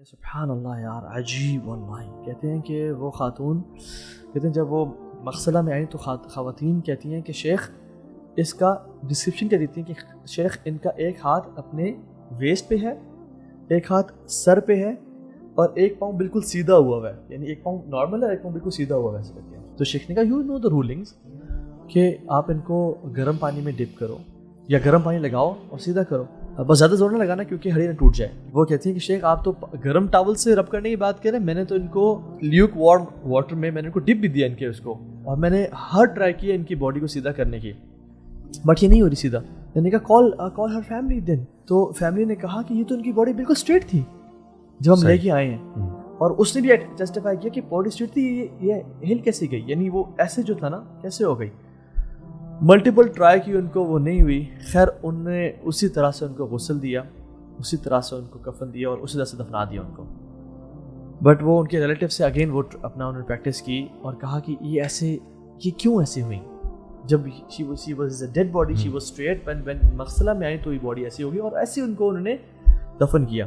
سبحان اللہ یار عجیب واللہ. کہتے ہیں کہ وہ خاتون کہتے ہیں جب وہ مغسلہ میں آئیں تو خواتین کہتی ہیں کہ شیخ اس کا ڈسکرپشن کیا دیتی ہیں کہ شیخ ان کا ایک ہاتھ اپنے ویسٹ پہ ہے, ایک ہاتھ سر پہ ہے اور ایک پاؤں بالکل سیدھا ہوا ہے, یعنی ایک پاؤں نارمل ہے ایک پاؤں بالکل سیدھا ہوا ہے ایسے کہتے ہیں. تو شیخ نے کہا یو نو دا رولنگس کہ آپ ان کو گرم پانی میں ڈپ کرو یا گرم پانی لگاؤ اور سیدھا کرو, بس زیادہ زور نہ لگانا کیونکہ ہڈی نہ ٹوٹ جائے. وہ کہتی ہیں کہ شیخ آپ تو گرم ٹاول سے رب کرنے کی بات کر رہے ہیں, میں نے تو ان کو لیوک وارم واٹر میں نے ان کو ڈپ بھی دیا ان کے اس کو, اور میں نے ہر ٹرائی کیا ان کی باڈی کو سیدھا کرنے کی, بٹ یہ نہیں ہو رہی سیدھا. میں نے کہا کال ہر فیملی دین. تو فیملی نے کہا کہ یہ تو ان کی باڈی بالکل اسٹریٹ تھی جب ہم لے کے آئے ہیں, اور اس نے بھی جسٹیفائی کیا کہ باڈی اسٹریٹ تھی, یہ ہل کیسے گئی, یعنی وہ ایسے جو تھا نا کیسے ہو گئی. ملٹیپل ٹرائی کی ان کو وہ نہیں ہوئی. خیر ان نے اسی طرح سے ان کو غسل دیا, اسی طرح سے ان کو کفن دیا اور اسی طرح سے دفنا دیا ان کو. بٹ وہ ان کے ریلیٹیو سے اگین وہ اپنا انہوں نے پریکٹس کی اور کہا کہ یہ کیوں ایسے ہوئی, جب she was a dead body she was straight, when مغسلہ میں آئی تو یہ باڈی ایسی ہوگی, اور ایسے ان کو انہوں نے دفن کیا.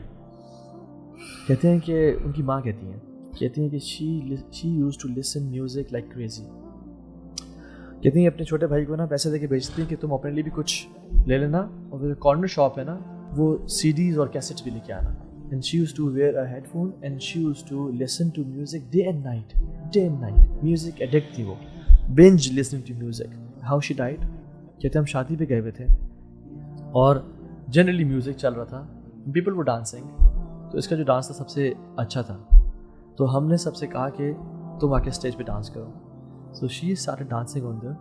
کہتے ہیں کہ ان کی ماں کہتی ہیں کہ she used to listen music like crazy. کہتی ہیں اپنے چھوٹے بھائی کو نا پیسے دے کے بیچتی ہیں کہ تم اپنے لیے بھی کچھ لے لینا, اور جو کارنر شاپ ہے نا وہ سی ڈیز اور کیسٹس بھی لے کے آنا. And she used to wear a headphone and she used to listen to music day and night. Music addict تھی وہ, binge listening to music. How she died? کہتے ہم شادی پہ گئے ہوئے تھے اور جنرلی میوزک چل رہا تھا, people were dancing, تو اس کا جو ڈانس تھا سب سے اچھا تھا, تو ہم نے سب سے کہا کہ تم آ کے اسٹیج پہ ڈانس کرو. So she started dancing on the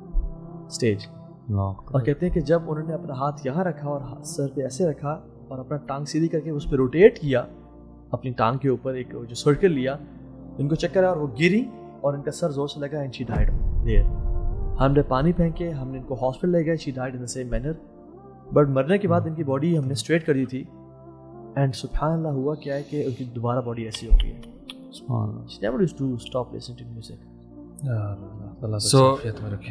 stage. اور کہتے ہیں کہ جب انہوں نے اپنا ہاتھ یہاں رکھا اور سر پہ ایسے رکھا اور اپنا ٹانگ سیدھی کر کے اس پہ روٹیٹ کیا اپنی ٹانگ کے اوپر, ایک جو سرکل لیا, ان کو چکر آیا اور وہ گری اور ان کا سر زور سے لگا and she died there. ہم نے پانی پھینکے, ہم نے ان کو ہاسپٹل لے گئے, she died in the same manner. But مرنے کے بعد ان کی باڈی ہم نے اسٹریٹ کر دی تھی, اینڈ سبحان اللہ ہوا کیا ہے کہ ان کی دوبارہ باڈی ایسی ہو گئی ہے. She never used to stop listening to music. سو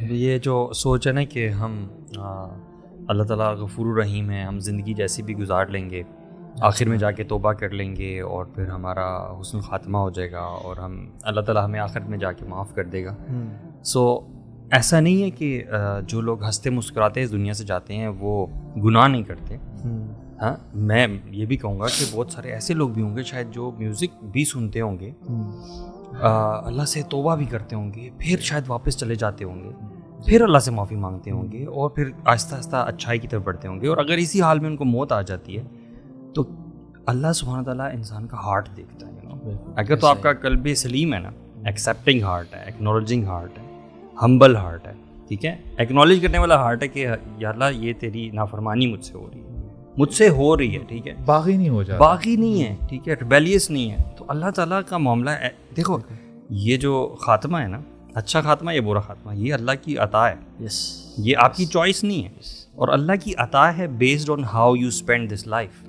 یہ جو سوچ ہے نا کہ ہم اللہ تعالیٰ غفور الرحیم ہے, ہم زندگی جیسی بھی گزار لیں گے, آخر میں جا کے توبہ کر لیں گے اور پھر ہمارا حسن خاتمہ ہو جائے گا اور ہم اللہ تعالیٰ ہمیں آخر میں جا کے معاف کر دے گا. سو ایسا نہیں ہے کہ جو لوگ ہنستے مسکراتے اس دنیا سے جاتے ہیں وہ گناہ نہیں کرتے. ہاں میں یہ بھی کہوں گا کہ بہت سارے ایسے لوگ بھی ہوں گے شاید جو میوزک بھی سنتے ہوں گے, اللہ سے توبہ بھی کرتے ہوں گے, پھر شاید واپس چلے جاتے ہوں گے, پھر اللہ سے معافی مانگتے ہوں گے اور پھر آہستہ آہستہ اچھائی کی طرف بڑھتے ہوں گے. اور اگر اسی حال میں ان کو موت آ جاتی ہے تو اللہ سبحانہ تعالیٰ انسان کا ہارٹ دیکھتا ہے. اگر تو آپ کا قلب سلیم ہے نا, ایکسیپٹنگ ہارٹ ہے, ایکنالوجنگ ہارٹ ہے, ہمبل ہارٹ ہے, ٹھیک ہے, ایکنالوج کرنے والا ہارٹ ہے کہ یا اللہ یہ تیری نافرمانی مجھ سے ہو رہی ہے, ٹھیک ہے, باغی نہیں ہے, ٹھیک ہے, ریبیلیس نہیں ہے, تو اللہ تعالیٰ کا معاملہ ہے. دیکھو یہ جو خاتمہ ہے نا, اچھا خاتمہ یا برا خاتمہ, یہ اللہ کی عطا ہے, یہ آپ کی چوائس نہیں ہے, اور اللہ کی عطا ہے based on how you spend this life.